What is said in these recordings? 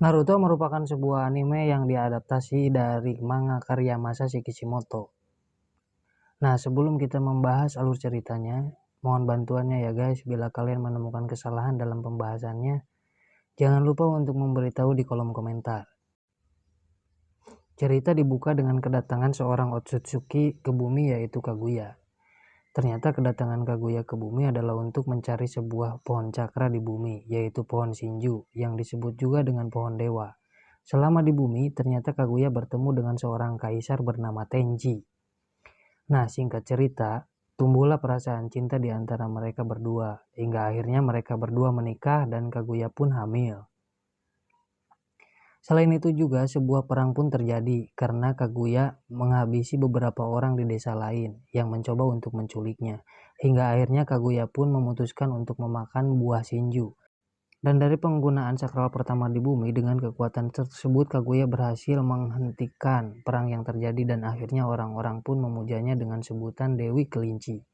Naruto merupakan sebuah anime yang diadaptasi dari manga karya Masashi Kishimoto. Nah, sebelum kita membahas alur ceritanya, mohon bantuannya ya guys, bila kalian menemukan kesalahan dalam pembahasannya, jangan lupa untuk memberitahu di kolom komentar. Cerita dibuka dengan kedatangan seorang Otsutsuki ke bumi yaitu Kaguya. Ternyata kedatangan Kaguya ke bumi adalah untuk mencari sebuah pohon cakra di bumi, yaitu pohon Shinju, yang disebut juga dengan pohon dewa. Selama di bumi, ternyata Kaguya bertemu dengan seorang kaisar bernama Tenji. Nah, singkat cerita, tumbuhlah perasaan cinta di antara mereka berdua, hingga akhirnya mereka berdua menikah dan Kaguya pun hamil. Selain itu juga sebuah perang pun terjadi karena Kaguya menghabisi beberapa orang di desa lain yang mencoba untuk menculiknya. Hingga akhirnya Kaguya pun memutuskan untuk memakan buah Shinju. Dan dari penggunaan sakral pertama di bumi dengan kekuatan tersebut Kaguya berhasil menghentikan perang yang terjadi dan akhirnya orang-orang pun memujanya dengan sebutan Dewi Kelinci.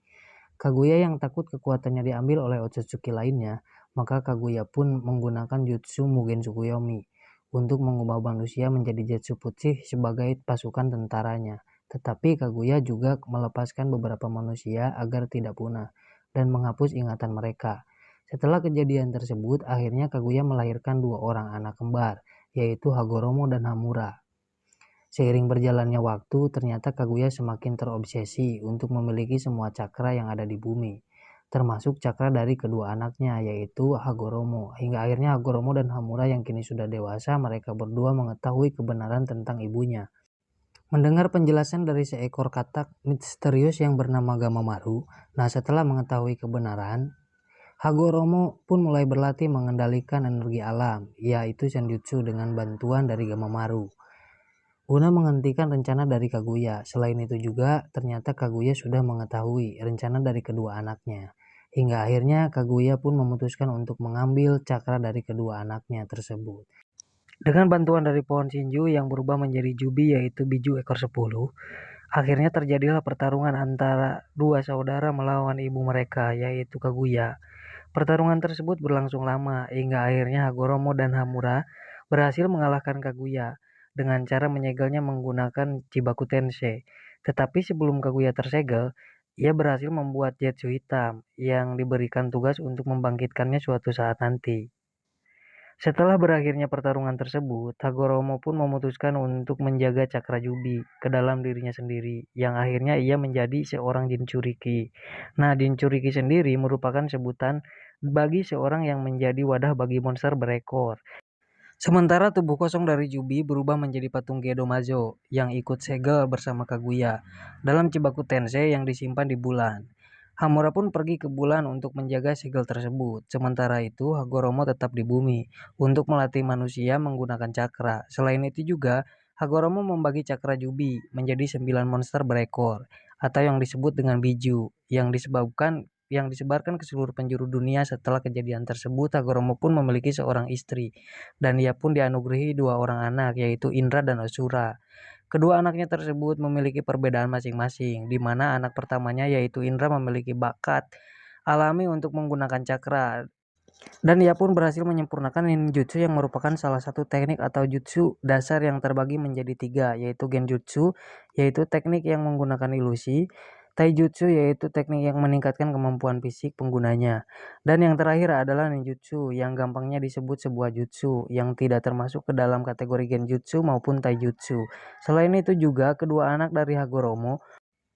Kaguya yang takut kekuatannya diambil oleh Otsutsuki lainnya, maka Kaguya pun menggunakan jutsu Mugen Tsukuyomi untuk mengubah manusia menjadi Zetsu putih sebagai pasukan tentaranya. Tetapi Kaguya juga melepaskan beberapa manusia agar tidak punah dan menghapus ingatan mereka. Setelah kejadian tersebut, akhirnya Kaguya melahirkan dua orang anak kembar, yaitu Hagoromo dan Hamura. Seiring berjalannya waktu, ternyata Kaguya semakin terobsesi untuk memiliki semua cakra yang ada di bumi, termasuk cakra dari kedua anaknya, yaitu Hagoromo. Hingga akhirnya Hagoromo dan Hamura yang kini sudah dewasa, mereka berdua mengetahui kebenaran tentang ibunya. Mendengar penjelasan dari seekor katak misterius yang bernama Gamamaru, nah setelah mengetahui kebenaran, Hagoromo pun mulai berlatih mengendalikan energi alam, yaitu Senjutsu dengan bantuan dari Gamamaru, guna menghentikan rencana dari Kaguya. Selain itu juga, ternyata Kaguya sudah mengetahui rencana dari kedua anaknya. Hingga akhirnya Kaguya pun memutuskan untuk mengambil cakra dari kedua anaknya tersebut. Dengan bantuan dari pohon Shinju yang berubah menjadi Jubi yaitu biju ekor 10, akhirnya terjadilah pertarungan antara dua saudara melawan ibu mereka yaitu Kaguya. Pertarungan tersebut berlangsung lama hingga akhirnya Hagoromo dan Hamura berhasil mengalahkan Kaguya dengan cara menyegelnya menggunakan Chibaku Tensei. Tetapi sebelum Kaguya tersegel, ia berhasil membuat Zetsu hitam yang diberikan tugas untuk membangkitkannya suatu saat nanti. Setelah berakhirnya pertarungan tersebut, Hagoromo pun memutuskan untuk menjaga cakra Jubi ke dalam dirinya sendiri, yang akhirnya ia menjadi seorang Jinchuriki. Nah, Jinchuriki sendiri merupakan sebutan bagi seorang yang menjadi wadah bagi monster berekor. Sementara tubuh kosong dari Jubi berubah menjadi patung Gedomazo yang ikut segel bersama Kaguya dalam Chibaku Tensei yang disimpan di bulan. Hamura pun pergi ke bulan untuk menjaga segel tersebut. Sementara itu, Hagoromo tetap di bumi untuk melatih manusia menggunakan cakra. Selain itu juga, Hagoromo membagi cakra Jubi menjadi 9 monster berekor atau yang disebut dengan biju yang disebarkan ke seluruh penjuru dunia. Setelah kejadian tersebut, Hagoromo pun memiliki seorang istri dan ia pun dianugerahi dua orang anak yaitu Indra dan Asura. Kedua anaknya tersebut memiliki perbedaan masing-masing, di mana anak pertamanya yaitu Indra memiliki bakat alami untuk menggunakan cakra dan ia pun berhasil menyempurnakan ninjutsu yang merupakan salah satu teknik atau jutsu dasar yang terbagi menjadi tiga, yaitu genjutsu, yaitu teknik yang menggunakan ilusi, taijutsu, yaitu teknik yang meningkatkan kemampuan fisik penggunanya, dan yang terakhir adalah ninjutsu, yang gampangnya disebut sebuah jutsu, yang tidak termasuk ke dalam kategori genjutsu maupun taijutsu. Selain itu juga, kedua anak dari Hagoromo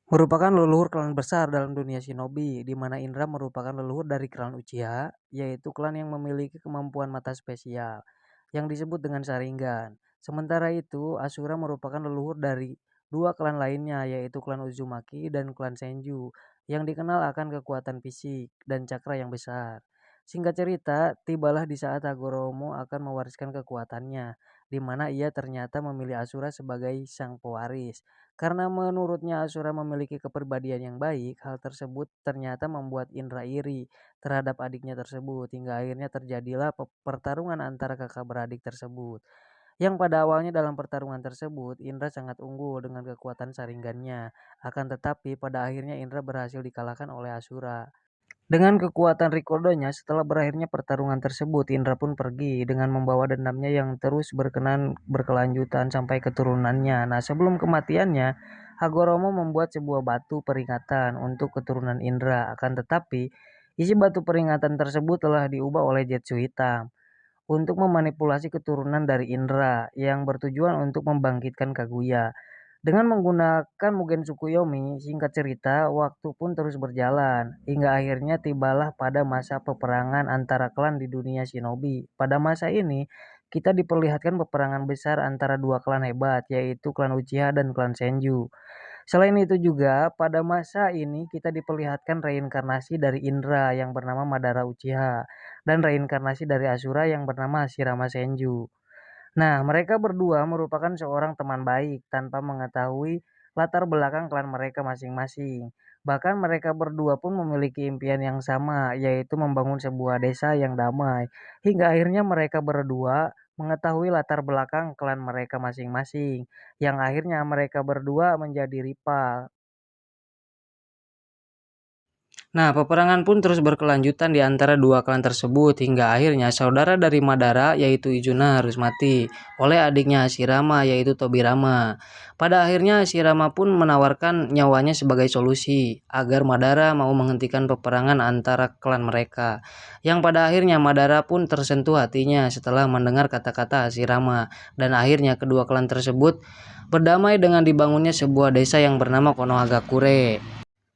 merupakan leluhur klan besar dalam dunia shinobi, di mana Indra merupakan leluhur dari klan Uchiha, yaitu klan yang memiliki kemampuan mata spesial, yang disebut dengan Sharingan. Sementara itu, Asura merupakan leluhur dari dua klan lainnya, yaitu klan Uzumaki dan klan Senju, yang dikenal akan kekuatan fisik dan cakra yang besar. Singkat cerita, tibalah di saat Hagoromo akan mewariskan kekuatannya, di mana ia ternyata memilih Asura sebagai sang pewaris. Karena menurutnya Asura memiliki kepribadian yang baik, hal tersebut ternyata membuat Indra iri terhadap adiknya tersebut, hingga akhirnya terjadilah pertarungan antara kakak beradik tersebut. Yang pada awalnya dalam pertarungan tersebut, Indra sangat unggul dengan kekuatan saringannya. Akan tetapi pada akhirnya Indra berhasil dikalahkan oleh Asura. Dengan kekuatan Rikodonya, setelah berakhirnya pertarungan tersebut, Indra pun pergi dengan membawa dendamnya yang terus berkelanjutan sampai keturunannya. Nah, sebelum kematiannya, Hagoromo membuat sebuah batu peringatan untuk keturunan Indra. Akan tetapi, isi batu peringatan tersebut telah diubah oleh Zetsu Hitam untuk memanipulasi keturunan dari Indra yang bertujuan untuk membangkitkan Kaguya. Dengan menggunakan Mugen Tsukuyomi, singkat cerita, waktu pun terus berjalan, hingga akhirnya tibalah pada masa peperangan antara klan di dunia shinobi. Pada masa ini, kita diperlihatkan peperangan besar antara dua klan hebat, yaitu klan Uchiha dan klan Senju. Selain itu juga, pada masa ini kita diperlihatkan reinkarnasi dari Indra yang bernama Madara Uchiha, dan reinkarnasi dari Asura yang bernama Hashirama Senju. Nah, mereka berdua merupakan seorang teman baik tanpa mengetahui latar belakang klan mereka masing-masing. Bahkan mereka berdua pun memiliki impian yang sama, yaitu membangun sebuah desa yang damai. Hingga akhirnya mereka berdua mengetahui latar belakang klan mereka masing-masing, yang akhirnya mereka berdua menjadi rival. Nah, peperangan pun terus berkelanjutan di antara dua klan tersebut hingga akhirnya saudara dari Madara yaitu Izuna harus mati oleh adiknya Hashirama yaitu Tobirama. Pada akhirnya Hashirama pun menawarkan nyawanya sebagai solusi agar Madara mau menghentikan peperangan antara klan mereka. Yang pada akhirnya Madara pun tersentuh hatinya setelah mendengar kata-kata Hashirama dan akhirnya kedua klan tersebut berdamai dengan dibangunnya sebuah desa yang bernama Konohagakure.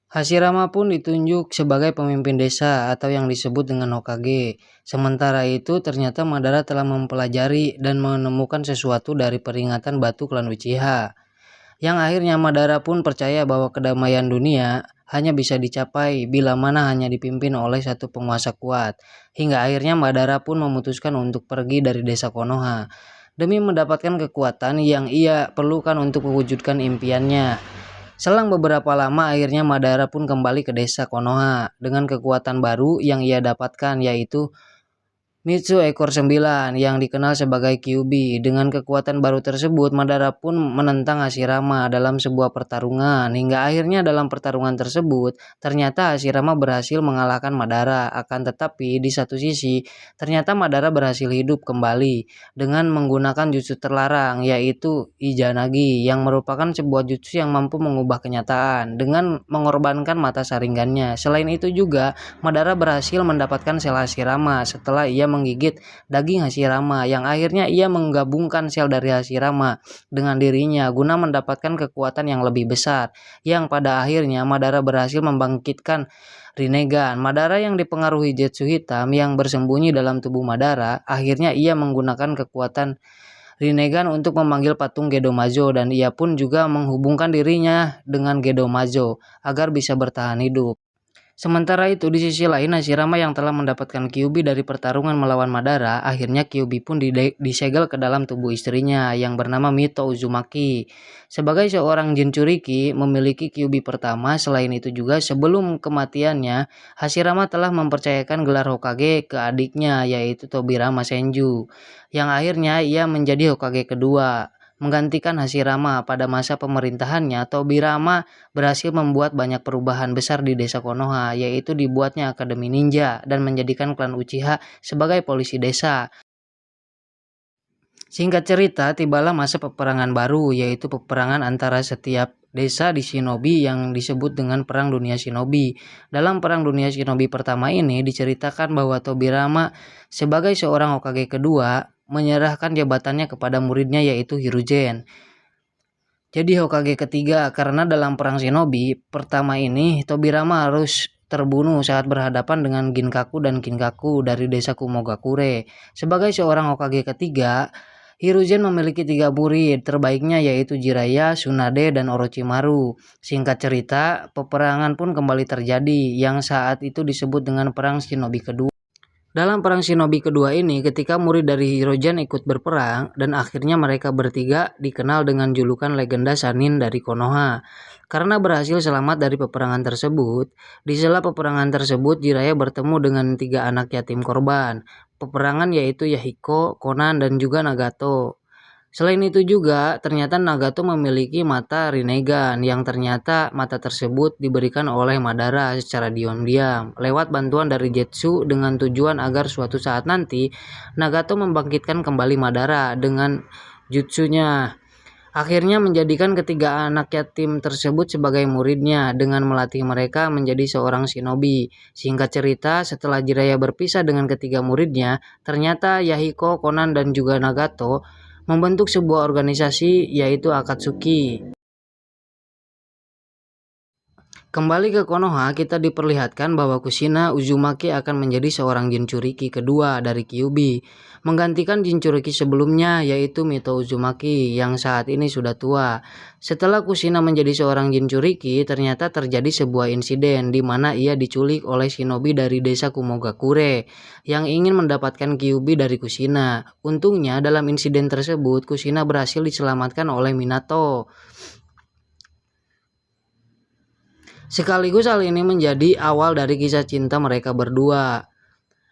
Hashirama pun ditunjuk sebagai pemimpin desa atau yang disebut dengan Hokage. Sementara itu ternyata Madara telah mempelajari dan menemukan sesuatu dari peringatan batu klan Uchiha. Yang akhirnya Madara pun percaya bahwa kedamaian dunia hanya bisa dicapai bila mana hanya dipimpin oleh satu penguasa kuat. Hingga akhirnya Madara pun memutuskan untuk pergi dari desa Konoha demi mendapatkan kekuatan yang ia perlukan untuk mewujudkan impiannya. Selang beberapa lama akhirnya Madara pun kembali ke desa Konoha dengan kekuatan baru yang ia dapatkan yaitu Mitsu ekor 9 yang dikenal sebagai Kyuubi. Dengan kekuatan baru tersebut, Madara pun menentang Hashirama dalam sebuah pertarungan. Hingga akhirnya dalam pertarungan tersebut, ternyata Hashirama berhasil mengalahkan Madara. Akan tetapi, di satu sisi, ternyata Madara berhasil hidup kembali dengan menggunakan jutsu terlarang, yaitu Izanagi, yang merupakan sebuah jutsu yang mampu mengubah kenyataan dengan mengorbankan mata Sharingannya. Selain itu juga, Madara berhasil mendapatkan sel Hashirama setelah ia menggigit daging Hashirama yang akhirnya ia menggabungkan sel dari Hashirama dengan dirinya guna mendapatkan kekuatan yang lebih besar yang pada akhirnya Madara berhasil membangkitkan Rinnegan. Madara yang dipengaruhi Zetsu Hitam yang bersembunyi dalam tubuh Madara akhirnya ia menggunakan kekuatan Rinnegan untuk memanggil patung Gedomazo dan ia pun juga menghubungkan dirinya dengan Gedomazo agar bisa bertahan hidup. Sementara itu, di sisi lain, Hashirama yang telah mendapatkan Kyuubi dari pertarungan melawan Madara, akhirnya Kyuubi pun disegel ke dalam tubuh istrinya yang bernama Mito Uzumaki. Sebagai seorang Jinchuriki memiliki Kyuubi pertama, selain itu juga sebelum kematiannya, Hashirama telah mempercayakan gelar Hokage ke adiknya yaitu Tobirama Senju, yang akhirnya ia menjadi Hokage kedua. Menggantikan Hashirama pada masa pemerintahannya, Tobirama berhasil membuat banyak perubahan besar di desa Konoha, yaitu dibuatnya Akademi Ninja dan menjadikan klan Uchiha sebagai polisi desa. Singkat cerita, tibalah masa peperangan baru, yaitu peperangan antara setiap desa di Shinobi yang disebut dengan Perang Dunia Shinobi. Dalam Perang Dunia Shinobi pertama ini diceritakan bahwa Tobirama sebagai seorang Hokage kedua menyerahkan jabatannya kepada muridnya yaitu Hiruzen. Jadi Hokage ketiga karena dalam perang Shinobi pertama ini Tobirama harus terbunuh saat berhadapan dengan Ginkaku dan Kinkaku dari desa Kumogakure. Sebagai seorang Hokage ketiga, Hiruzen memiliki 3 murid terbaiknya yaitu Jiraiya, Tsunade, dan Orochimaru. Singkat cerita, peperangan pun kembali terjadi yang saat itu disebut dengan Perang Shinobi kedua. Dalam perang Shinobi kedua ini, ketika murid dari Hiruzen ikut berperang, dan akhirnya mereka bertiga dikenal dengan julukan legenda Sannin dari Konoha. Karena berhasil selamat dari peperangan tersebut, di sela peperangan tersebut Jiraiya bertemu dengan 3 anak yatim korban. Peperangan yaitu Yahiko, Konan, dan juga Nagato. Selain itu juga, ternyata Nagato memiliki mata Rinnegan yang ternyata mata tersebut diberikan oleh Madara secara diam-diam lewat bantuan dari Zetsu dengan tujuan agar suatu saat nanti Nagato membangkitkan kembali Madara dengan jutsunya. Akhirnya menjadikan ketiga anak yatim tersebut sebagai muridnya dengan melatih mereka menjadi seorang shinobi. Singkat cerita, setelah Jiraiya berpisah dengan ketiga muridnya, ternyata Yahiko, Konan, dan juga Nagato membentuk sebuah organisasi yaitu Akatsuki. Kembali ke Konoha, kita diperlihatkan bahwa Kushina Uzumaki akan menjadi seorang Jinchuriki kedua dari Kyuubi, menggantikan Jinchuriki sebelumnya yaitu Mito Uzumaki yang saat ini sudah tua. Setelah Kushina menjadi seorang Jinchuriki, ternyata terjadi sebuah insiden di mana ia diculik oleh shinobi dari desa Kumogakure yang ingin mendapatkan Kyuubi dari Kushina. Untungnya dalam insiden tersebut Kushina berhasil diselamatkan oleh Minato. Sekaligus hal ini menjadi awal dari kisah cinta mereka berdua.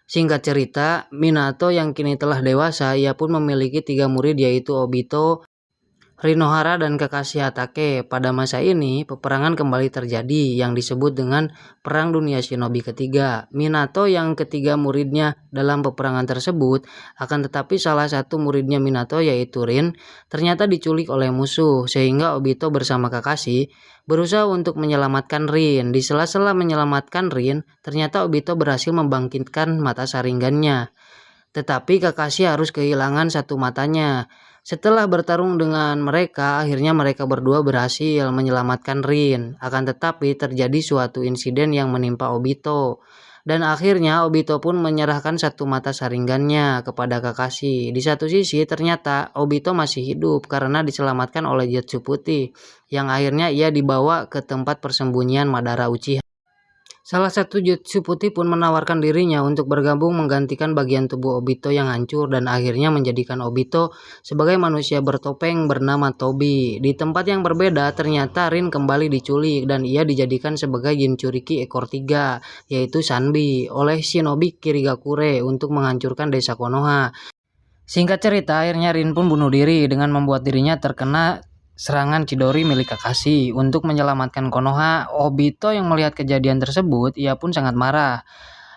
Singkat cerita, Minato yang kini telah dewasa, ia pun memiliki 3 murid yaitu Obito, Rinohara, dan Kakashi Hatake. Pada masa ini, peperangan kembali terjadi yang disebut dengan Perang Dunia Shinobi ketiga. Minato yang ketiga muridnya dalam peperangan tersebut, akan tetapi salah satu muridnya Minato yaitu Rin, ternyata diculik oleh musuh, sehingga Obito bersama Kakashi berusaha untuk menyelamatkan Rin. Di sela-sela menyelamatkan Rin, ternyata Obito berhasil membangkitkan mata Sharingan-nya. Tetapi Kakashi harus kehilangan satu matanya. Setelah bertarung dengan mereka, akhirnya mereka berdua berhasil menyelamatkan Rin. Akan tetapi terjadi suatu insiden yang menimpa Obito. Dan akhirnya Obito pun menyerahkan satu mata Sharingan-nya kepada Kakashi. Di satu sisi ternyata Obito masih hidup karena diselamatkan oleh Zetsu Putih, yang akhirnya ia dibawa ke tempat persembunyian Madara Uchiha. Salah satu Zetsu Putih pun menawarkan dirinya untuk bergabung menggantikan bagian tubuh Obito yang hancur dan akhirnya menjadikan Obito sebagai manusia bertopeng bernama Tobi. Di tempat yang berbeda, ternyata Rin kembali diculik dan ia dijadikan sebagai Jinchuriki ekor 3, yaitu Sanbi, oleh shinobi Kirigakure untuk menghancurkan desa Konoha. Singkat cerita, akhirnya Rin pun bunuh diri dengan membuat dirinya terkena serangan Chidori milik Kakashi. Untuk menyelamatkan Konoha, Obito yang melihat kejadian tersebut, ia pun sangat marah,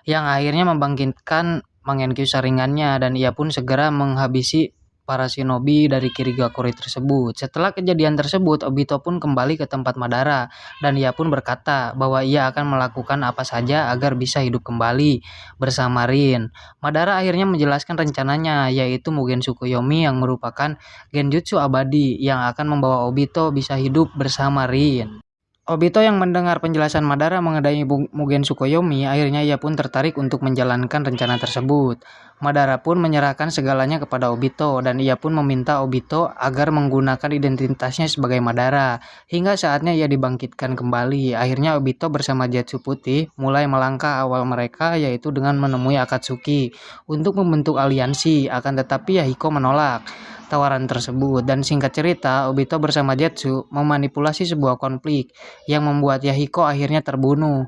yang akhirnya membangkitkan Mangenkyo Sharingan-nya dan ia pun segera menghabisi para shinobi dari Kirigakure tersebut. Setelah kejadian tersebut, Obito pun kembali ke tempat Madara dan ia pun berkata bahwa ia akan melakukan apa saja agar bisa hidup kembali bersama Rin. Madara akhirnya menjelaskan rencananya, yaitu Mugen Tsukuyomi yang merupakan genjutsu abadi yang akan membawa Obito bisa hidup bersama Rin. Obito yang mendengar penjelasan Madara mengenai Mugen Tsukuyomi, akhirnya ia pun tertarik untuk menjalankan rencana tersebut. Madara pun menyerahkan segalanya kepada Obito dan ia pun meminta Obito agar menggunakan identitasnya sebagai Madara. Hingga saatnya ia dibangkitkan kembali. Akhirnya Obito bersama Zetsu Putih mulai melangkah awal mereka yaitu dengan menemui Akatsuki untuk membentuk aliansi, akan tetapi Yahiko menolak tawaran tersebut dan singkat cerita Obito bersama Zetsu memanipulasi sebuah konflik yang membuat Yahiko akhirnya terbunuh.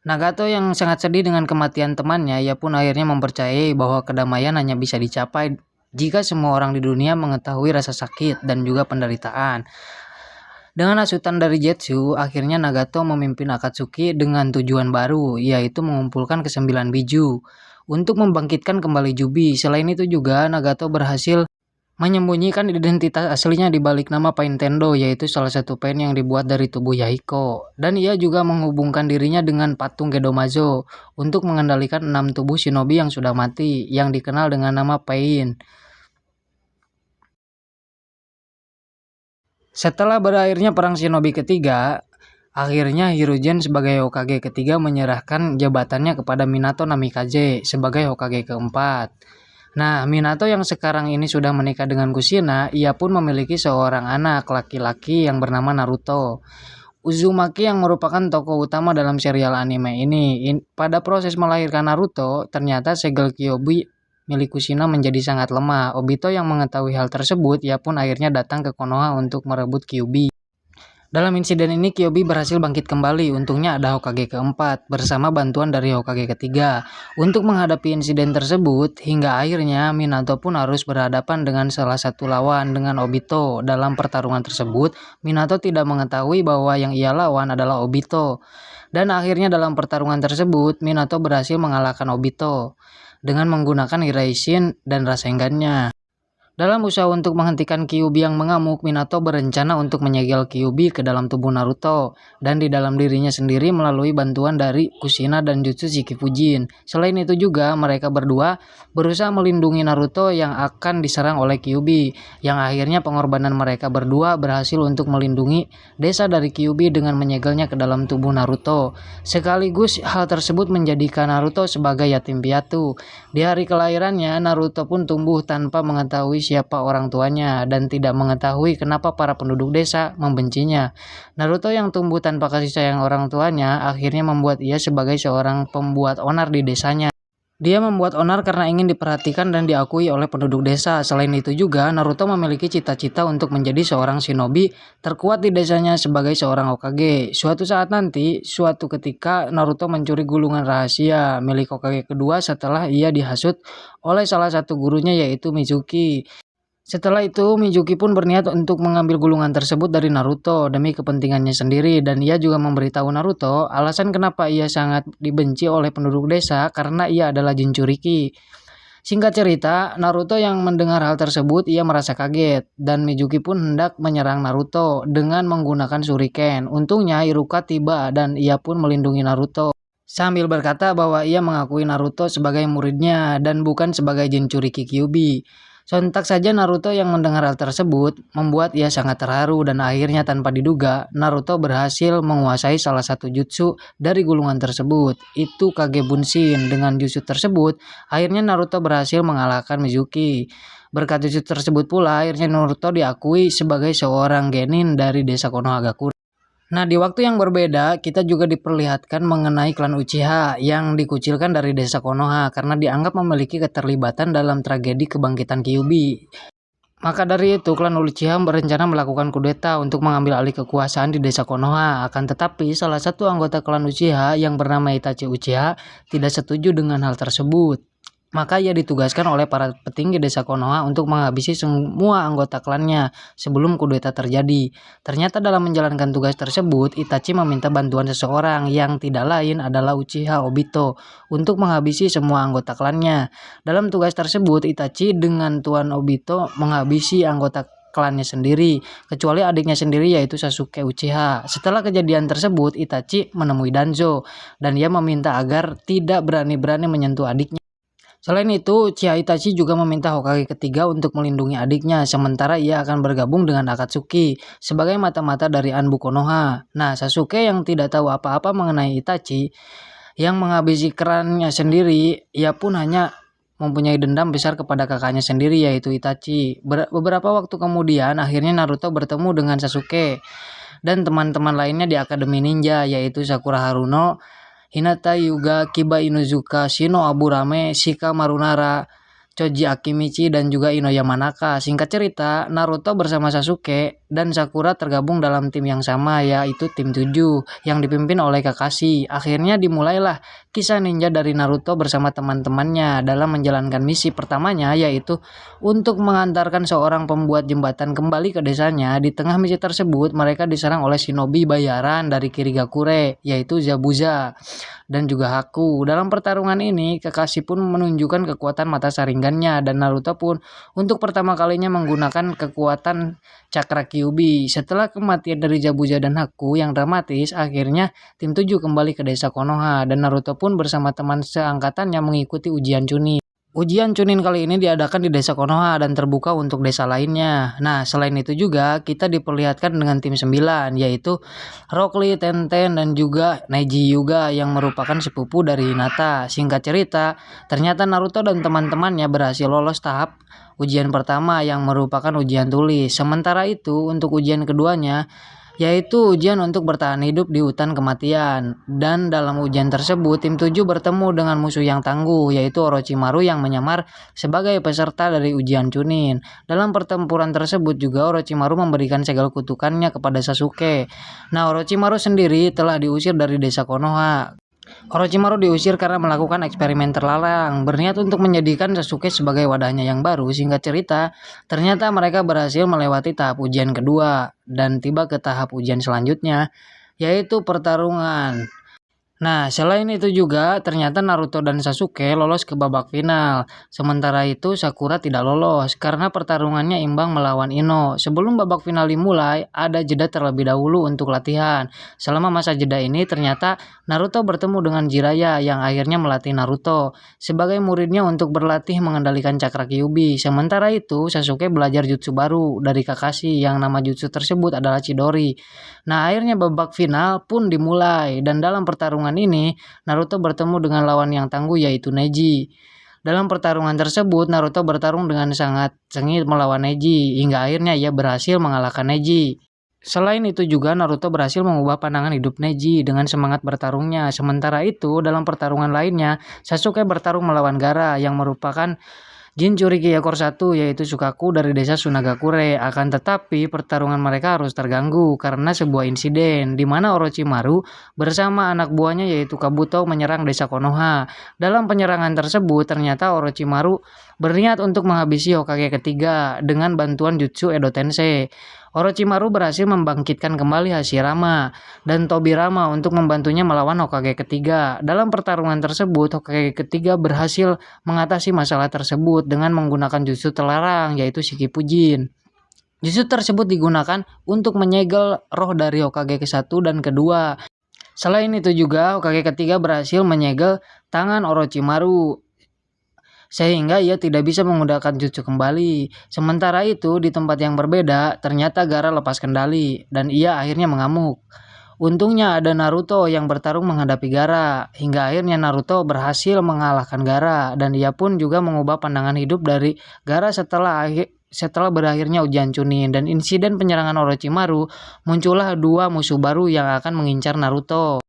Nagato yang sangat sedih dengan kematian temannya, ia pun akhirnya mempercayai bahwa kedamaian hanya bisa dicapai jika semua orang di dunia mengetahui rasa sakit dan juga penderitaan. Dengan hasutan dari Zetsu, akhirnya Nagato memimpin Akatsuki dengan tujuan baru, yaitu mengumpulkan ke-9 biju untuk membangkitkan kembali Jubi. Selain itu juga Nagato berhasil menyembunyikan identitas aslinya di balik nama Pain Tendo, yaitu salah satu pain yang dibuat dari tubuh Yahiko. Dan ia juga menghubungkan dirinya dengan patung Gedomazo untuk mengendalikan 6 tubuh shinobi yang sudah mati, yang dikenal dengan nama Pain. Setelah berakhirnya perang shinobi ketiga, akhirnya Hiruzen sebagai Hokage ketiga menyerahkan jabatannya kepada Minato Namikaze sebagai Hokage keempat. Nah, Minato yang sekarang ini sudah menikah dengan Kushina, ia pun memiliki seorang anak laki-laki yang bernama Naruto. Uzumaki yang merupakan tokoh utama dalam serial anime ini. Pada proses melahirkan Naruto, ternyata segel Kyuubi milik Kushina menjadi sangat lemah. Obito yang mengetahui hal tersebut, ia pun akhirnya datang ke Konoha untuk merebut Kyuubi. Dalam insiden ini Kyuubi berhasil bangkit kembali, untungnya ada Hokage keempat bersama bantuan dari Hokage ketiga. Untuk menghadapi insiden tersebut, hingga akhirnya Minato pun harus berhadapan dengan salah satu lawan dengan Obito. Dalam pertarungan tersebut, Minato tidak mengetahui bahwa yang ia lawan adalah Obito. Dan akhirnya dalam pertarungan tersebut, Minato berhasil mengalahkan Obito dengan menggunakan Hiraishin dan Rasengan-nya. Dalam usaha untuk menghentikan Kyuubi yang mengamuk, Minato berencana untuk menyegel Kyuubi ke dalam tubuh Naruto dan di dalam dirinya sendiri melalui bantuan dari Kushina dan Jutsu Shikifujin. Selain itu juga mereka berdua berusaha melindungi Naruto yang akan diserang oleh Kyuubi, yang akhirnya pengorbanan mereka berdua berhasil untuk melindungi desa dari Kyuubi dengan menyegelnya ke dalam tubuh Naruto. Sekaligus hal tersebut menjadikan Naruto sebagai yatim piatu. Di hari kelahirannya, Naruto pun tumbuh tanpa mengetahui siapa orang tuanya dan tidak mengetahui kenapa para penduduk desa membencinya. Naruto yang tumbuh tanpa kasih sayang orang tuanya akhirnya membuat ia sebagai seorang pembuat onar di desanya. Dia membuat onar karena ingin diperhatikan dan diakui oleh penduduk desa. Selain itu juga, Naruto memiliki cita-cita untuk menjadi seorang shinobi terkuat di desanya sebagai seorang Hokage. Suatu saat nanti, suatu ketika Naruto mencuri gulungan rahasia milik Hokage kedua setelah ia dihasut oleh salah satu gurunya yaitu Mizuki. Setelah itu, Mizuki pun berniat untuk mengambil gulungan tersebut dari Naruto demi kepentingannya sendiri dan ia juga memberitahu Naruto alasan kenapa ia sangat dibenci oleh penduduk desa karena ia adalah Jinchuriki. Singkat cerita, Naruto yang mendengar hal tersebut ia merasa kaget dan Mizuki pun hendak menyerang Naruto dengan menggunakan shuriken. Untungnya Iruka tiba dan ia pun melindungi Naruto sambil berkata bahwa ia mengakui Naruto sebagai muridnya dan bukan sebagai Jinchuriki Kyuubi. Sontak saja Naruto yang mendengar hal tersebut membuat ia sangat terharu dan akhirnya tanpa diduga Naruto berhasil menguasai salah satu jutsu dari gulungan tersebut, itu Kage Bunshin. Dengan jutsu tersebut, akhirnya Naruto berhasil mengalahkan Mizuki. Berkat jutsu tersebut pula akhirnya Naruto diakui sebagai seorang genin dari desa Konohagakure. Nah, di waktu yang berbeda, kita juga diperlihatkan mengenai klan Uchiha yang dikucilkan dari desa Konoha karena dianggap memiliki keterlibatan dalam tragedi kebangkitan Kyuubi. Maka dari itu, klan Uchiha berencana melakukan kudeta untuk mengambil alih kekuasaan di desa Konoha. Akan tetapi, salah satu anggota klan Uchiha yang bernama Itachi Uchiha tidak setuju dengan hal tersebut. Maka ia ditugaskan oleh para petinggi desa Konoha untuk menghabisi semua anggota klannya sebelum kudeta terjadi. Ternyata dalam menjalankan tugas tersebut, Itachi meminta bantuan seseorang yang tidak lain adalah Uchiha Obito untuk menghabisi semua anggota klannya. Dalam tugas tersebut, Itachi dengan Tuan Obito menghabisi anggota klannya sendiri, kecuali adiknya sendiri yaitu Sasuke Uchiha. Setelah kejadian tersebut, Itachi menemui Danzo dan ia meminta agar tidak berani-berani menyentuh adiknya. Selain itu, Uchiha Itachi juga meminta Hokage ketiga untuk melindungi adiknya, sementara ia akan bergabung dengan Akatsuki sebagai mata-mata dari Anbu Konoha. Nah, Sasuke yang tidak tahu apa-apa mengenai Itachi, yang menghabisi kerannya sendiri, ia pun hanya mempunyai dendam besar kepada kakaknya sendiri yaitu Itachi. Beberapa waktu kemudian, akhirnya Naruto bertemu dengan Sasuke dan teman-teman lainnya di Akademi Ninja yaitu Sakura Haruno, Hinata Hyuga, Kiba Inuzuka, Shino Aburame, Shika Marunara, Choji Akimichi, dan juga Ino Yamanaka. Singkat cerita, Naruto bersama Sasuke dan Sakura tergabung dalam tim yang sama yaitu tim 7 yang dipimpin oleh Kakashi. Akhirnya dimulailah kisah ninja dari Naruto bersama teman-temannya dalam menjalankan misi pertamanya yaitu untuk mengantarkan seorang pembuat jembatan kembali ke desanya. Di tengah misi tersebut mereka diserang oleh shinobi bayaran dari Kirigakure yaitu Zabuza dan juga Haku. Dalam pertarungan ini, Kakashi pun menunjukkan kekuatan mata saringannya dan Naruto pun untuk pertama kalinya menggunakan kekuatan Cakra Kyuubi. Setelah kematian dari Zabuza dan Haku yang dramatis, akhirnya tim 7 kembali ke desa Konoha dan Naruto pun bersama teman seangkatannya mengikuti ujian Chunin. Ujian Chunin kali ini diadakan di desa Konoha dan terbuka untuk desa lainnya. Nah, selain itu juga kita diperlihatkan dengan tim 9 yaitu Rock Lee, Tenten, dan juga Neji Hyuga yang merupakan sepupu dari Hinata. Singkat cerita, ternyata Naruto dan teman-temannya berhasil lolos tahap ujian pertama yang merupakan ujian tulis. Sementara itu, untuk ujian keduanya yaitu ujian untuk bertahan hidup di hutan kematian. Dan dalam ujian tersebut, tim 7 bertemu dengan musuh yang tangguh, yaitu Orochimaru yang menyamar sebagai peserta dari ujian Chunin. Dalam pertempuran tersebut juga Orochimaru memberikan segel kutukannya kepada Sasuke. Nah, Orochimaru sendiri telah diusir dari desa Konoha. Orochimaru diusir karena melakukan eksperimen terlarang, berniat untuk menjadikan Sasuke sebagai wadahnya yang baru. Singkat cerita, ternyata mereka berhasil melewati tahap ujian kedua dan tiba ke tahap ujian selanjutnya, yaitu pertarungan. Nah, selain itu juga, ternyata Naruto dan Sasuke lolos ke babak final. Sementara itu, Sakura tidak lolos karena pertarungannya imbang melawan Ino. Sebelum babak final dimulai, ada jeda terlebih dahulu untuk latihan. Selama masa jeda ini, ternyata Naruto bertemu dengan Jiraiya yang akhirnya melatih Naruto sebagai muridnya untuk berlatih mengendalikan cakra Kyuubi. Sementara itu, Sasuke belajar jutsu baru dari Kakashi yang nama jutsu tersebut adalah Chidori. Nah, akhirnya babak final pun dimulai dan dalam pertarungan ini Naruto bertemu dengan lawan yang tangguh yaitu Neji. Dalam pertarungan tersebut Naruto bertarung dengan sangat sengit melawan Neji hingga akhirnya ia berhasil mengalahkan Neji. Selain itu juga Naruto berhasil mengubah pandangan hidup Neji dengan semangat bertarungnya. Sementara itu dalam pertarungan lainnya Sasuke bertarung melawan Gaara yang merupakan Jinchuriki ekor satu yaitu Sukaku dari desa Sunagakure. Akan tetapi pertarungan mereka harus terganggu karena sebuah insiden di mana Orochimaru bersama anak buahnya yaitu Kabuto menyerang desa Konoha. Dalam penyerangan tersebut ternyata Orochimaru berniat untuk menghabisi Hokage ketiga dengan bantuan jutsu Edo Tensei. Orochimaru berhasil membangkitkan kembali Hashirama dan Tobirama untuk membantunya melawan Hokage ketiga. Dalam pertarungan tersebut, Hokage ketiga berhasil mengatasi masalah tersebut dengan menggunakan jutsu terlarang yaitu Shikipujin. Jutsu tersebut digunakan untuk menyegel roh dari Hokage ke-1 dan kedua. Selain itu juga Hokage ketiga berhasil menyegel tangan Orochimaru sehingga ia tidak bisa menggunakan jutsu kembali. Sementara itu, di tempat yang berbeda, ternyata Gaara lepas kendali, dan ia akhirnya mengamuk. Untungnya ada Naruto yang bertarung menghadapi Gaara, hingga akhirnya Naruto berhasil mengalahkan Gaara, dan ia pun juga mengubah pandangan hidup dari Gaara setelah berakhirnya ujian Chunin dan insiden penyerangan Orochimaru, muncullah dua musuh baru yang akan mengincar Naruto.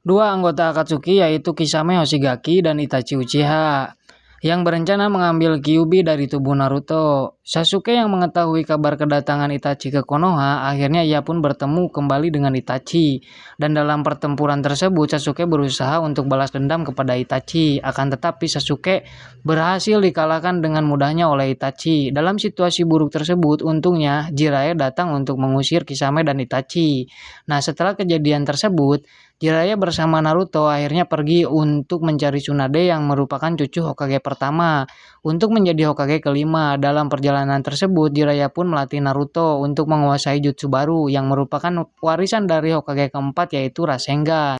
Dua anggota Akatsuki yaitu Kisame Hoshigaki dan Itachi Uchiha yang berencana mengambil Kyuubi dari tubuh Naruto. Sasuke yang mengetahui kabar kedatangan Itachi ke Konoha, akhirnya ia pun bertemu kembali dengan Itachi. Dan dalam pertempuran tersebut, Sasuke berusaha untuk balas dendam kepada Itachi. Akan tetapi Sasuke berhasil dikalahkan dengan mudahnya oleh Itachi. Dalam situasi buruk tersebut, untungnya Jiraiya datang untuk mengusir Kisame dan Itachi. Nah, setelah kejadian tersebut, Jiraiya bersama Naruto akhirnya pergi untuk mencari Tsunade yang merupakan cucu Hokage pertama untuk menjadi Hokage kelima. Dalam perjalanan tersebut, Jiraiya pun melatih Naruto untuk menguasai jutsu baru yang merupakan warisan dari Hokage keempat yaitu Rasengan.